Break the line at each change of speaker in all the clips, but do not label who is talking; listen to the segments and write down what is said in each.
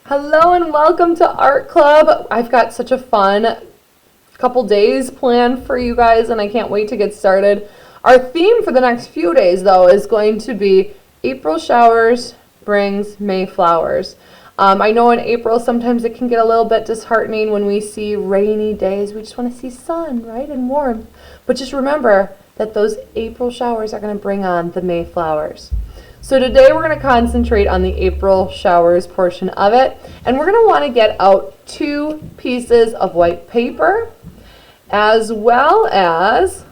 Hello and welcome to Art Club. I've got such a fun couple days planned for you guys and I can't wait to get started. Our theme for the next few days though is going to be April showers brings May flowers. I know in April sometimes it can get a little bit disheartening when we see rainy days. We just want to see sun, right, and warmth. But just remember that those April showers are going to bring on the May flowers. So today we're going to concentrate on the April showers portion of it, and we're going to want to get out 2 pieces of white paper as well as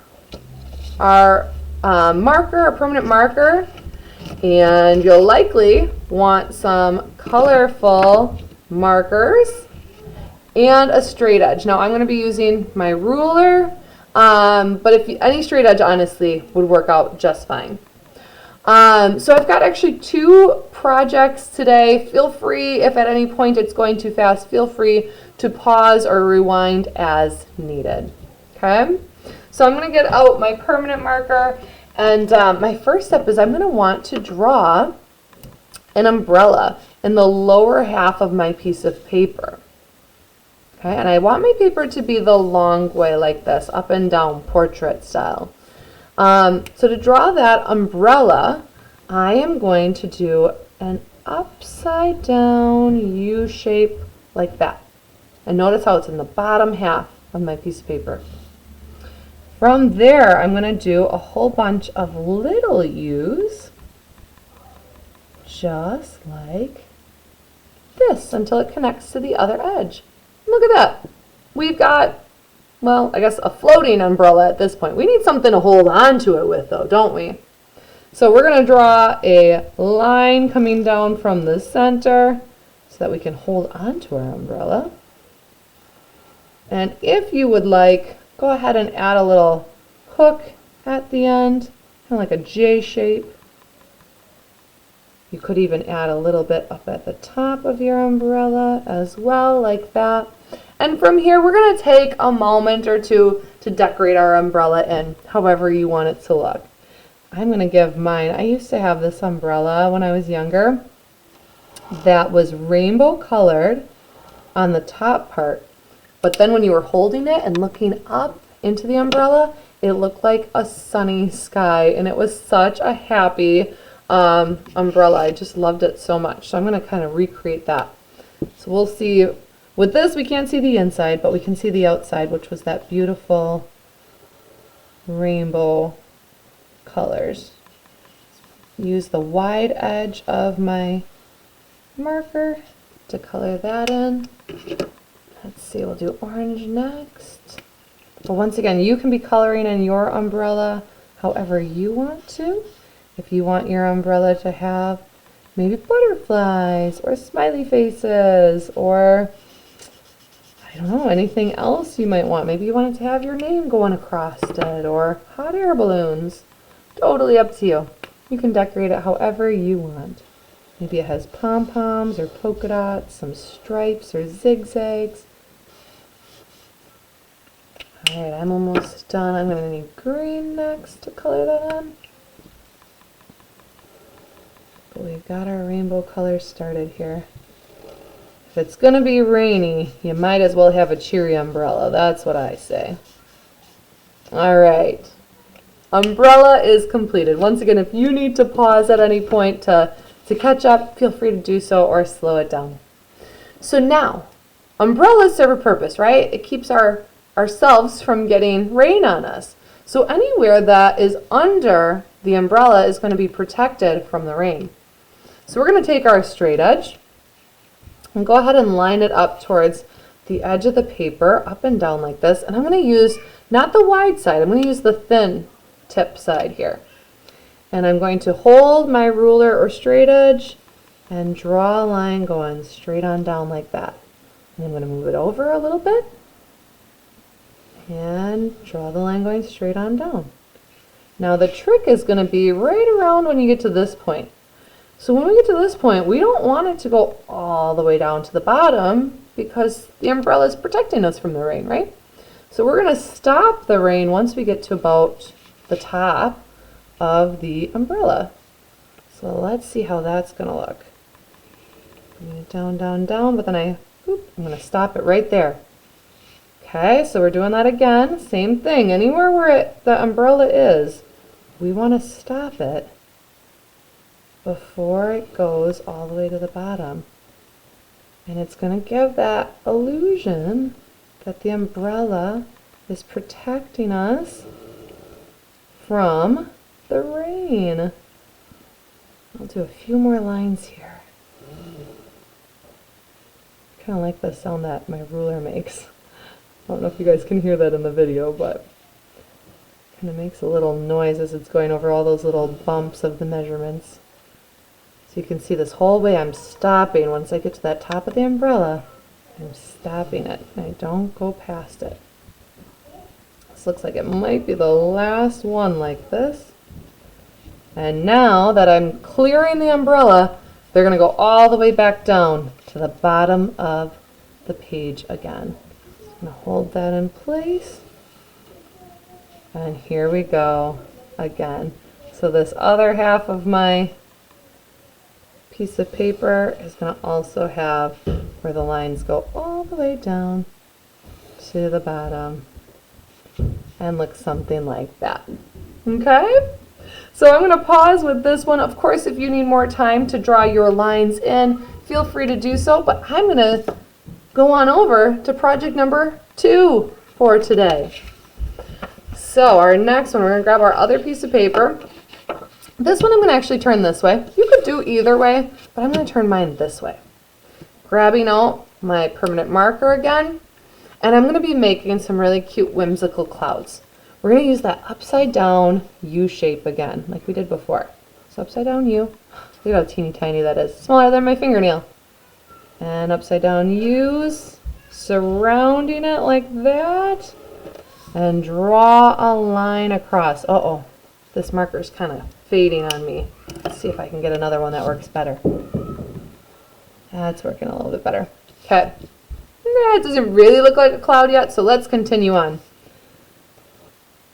our marker, our permanent marker, and you'll likely want some colorful markers and a straight edge. Now I'm going to be using my ruler, but any straight edge honestly would work out just fine. So I've got actually 2 projects today. Feel free, if at any point it's going too fast, feel free to pause or rewind as needed. Okay? So I'm going to get out my permanent marker, and my first step is I'm going to want to draw an umbrella in the lower half of my piece of paper. Okay? And I want my paper to be the long way like this, up and down, portrait style. So to draw that umbrella, I am going to do an upside down U shape like that. And notice how it's in the bottom half of my piece of paper. From there, I'm going to do a whole bunch of little U's, just like this, until it connects to the other edge. Look at that. We've got, well, I guess a floating umbrella at this point. We need something to hold on to it with though, don't we? So we're going to draw a line coming down from the center so that we can hold on to our umbrella. And if you would like, go ahead and add a little hook at the end, kind of like a J shape. You could even add a little bit up at the top of your umbrella as well, like that. And from here, we're going to take a moment or two to decorate our umbrella in however you want it to look. I'm going to give mine, I used to have this umbrella when I was younger that was rainbow colored on the top part. But then when you were holding it and looking up into the umbrella, it looked like a sunny sky. And it was such a happy umbrella. I just loved it so much. So I'm going to kind of recreate that. So we'll see. With this, we can't see the inside, but we can see the outside, which was that beautiful rainbow colors. Use the wide edge of my marker to color that in. Let's see, we'll do orange next. But once again, you can be coloring in your umbrella however you want to. If you want your umbrella to have maybe butterflies or smiley faces or I don't know, anything else you might want. Maybe you want it to have your name going across it or hot air balloons. Totally up to you. You can decorate it however you want. Maybe it has pom-poms or polka dots, some stripes or zigzags. Alright, I'm almost done. I'm going to need green next to color that in. But we've got our rainbow color started here. If it's going to be rainy, you might as well have a cheery umbrella. That's what I say. All right. Umbrella is completed. Once again, if you need to pause at any point to catch up, feel free to do so or slow it down. So now, umbrellas serve a purpose, right? It keeps ourselves from getting rain on us. So anywhere that is under the umbrella is going to be protected from the rain. So we're going to take our straight edge and go ahead and line it up towards the edge of the paper, up and down like this. And I'm going to use, not the wide side, I'm going to use the thin tip side here. And I'm going to hold my ruler or straight edge and draw a line going straight on down like that. And I'm going to move it over a little bit and draw the line going straight on down. Now the trick is going to be right around when you get to this point. So when we get to this point, we don't want it to go all the way down to the bottom because the umbrella is protecting us from the rain, right? So we're going to stop the rain once we get to about the top of the umbrella. So let's see how that's going to look. Down, down, down, but then I'm going to stop it right there. Okay, so we're doing that again. Same thing. Anywhere where the umbrella is, we want to stop it before it goes all the way to the bottom. And it's going to give that illusion that the umbrella is protecting us from the rain. I'll do a few more lines here. I kind of like the sound that my ruler makes. I don't know if you guys can hear that in the video, but it kind of makes a little noise as it's going over all those little bumps of the measurements. So you can see this whole way I'm stopping. Once I get to that top of the umbrella, I'm stopping it. I don't go past it. This looks like it might be the last one like this. And now that I'm clearing the umbrella, they're going to go all the way back down to the bottom of the page again. I'm going to hold that in place. And here we go again. So this other half of my piece of paper is going to also have where the lines go all the way down to the bottom and look something like that. Okay? So I'm going to pause with this one. Of course, if you need more time to draw your lines in, feel free to do so, but I'm going to go on over to project number 2 for today. So our next one, we're going to grab our other piece of paper. This one I'm going to actually turn this way. You could do either way, but I'm going to turn mine this way. Grabbing out my permanent marker again, and I'm going to be making some really cute whimsical clouds. We're going to use that upside down U shape again, like we did before. So upside down U. Look how teeny tiny that is. Smaller than my fingernail. And upside down U's, surrounding it like that. And draw a line across. Uh-oh, this marker's kind of fading on me. Let's see if I can get another one that works better. That's working a little bit better. Okay. Nah, it doesn't really look like a cloud yet, so let's continue on.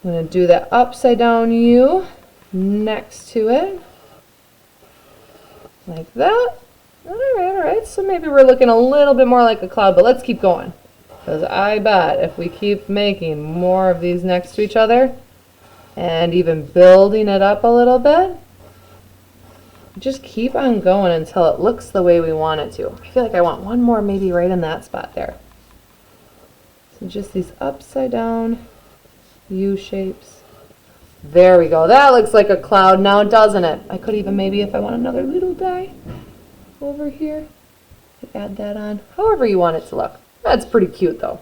I'm going to do that upside down U next to it. Like that. Alright. So maybe we're looking a little bit more like a cloud, but let's keep going. Because I bet if we keep making more of these next to each other, and even building it up a little bit, just keep on going until it looks the way we want it to. I feel like I want one more maybe right in that spot there. So just these upside down U shapes. There we go. That looks like a cloud now, doesn't it? I could even maybe, if I want another little guy over here, add that on. However you want it to look. That's pretty cute though.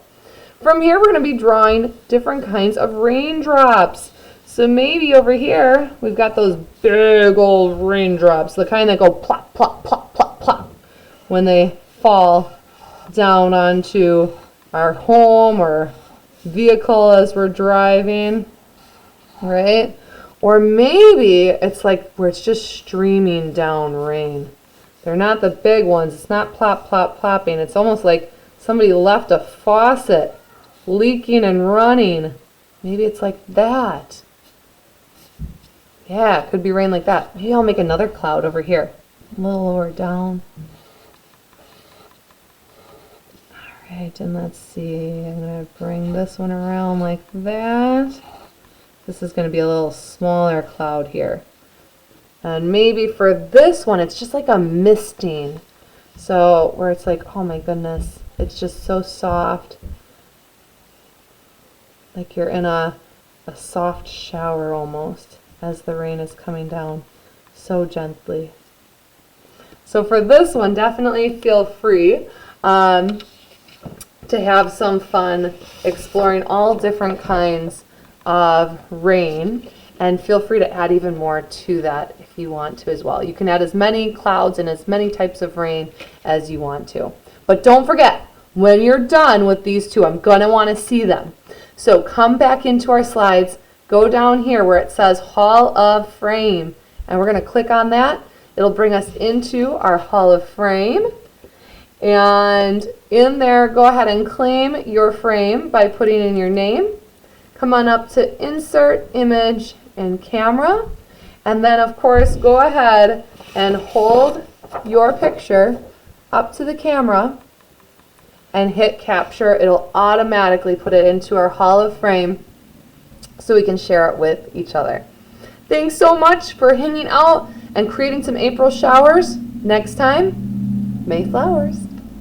From here we're going to be drawing different kinds of raindrops. So maybe over here we've got those big old raindrops, the kind that go plop, plop, plop, plop, plop when they fall down onto our home or vehicle as we're driving, right? Or maybe it's like where it's just streaming down rain. They're not the big ones. It's not plop, plop, plopping. It's almost like somebody left a faucet leaking and running. Maybe it's like that. Yeah, it could be rain like that. Maybe I'll make another cloud over here. A little lower down. Alright, and let's see. I'm going to bring this one around like that. This is going to be a little smaller cloud here. And maybe for this one, it's just like a misting. So, where it's like, oh my goodness, it's just so soft. Like you're in a soft shower almost as the rain is coming down so gently. So for this one, definitely feel free to have some fun exploring all different kinds of rain, and feel free to add even more to that if you want to as well. You can add as many clouds and as many types of rain as you want to. But don't forget, when you're done with these two, I'm going to want to see them. So come back into our slides, go down here where it says Hall of Fame, and we're going to click on that. It'll bring us into our Hall of Fame. And in there, go ahead and claim your frame by putting in your name. Come on up to Insert Image and Camera. And then, of course, go ahead and hold your picture up to the camera and hit capture. It'll automatically put it into our Hall of Fame so we can share it with each other. Thanks so much for hanging out and creating some April showers. Next time, May flowers.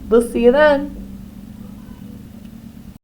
We'll see you then.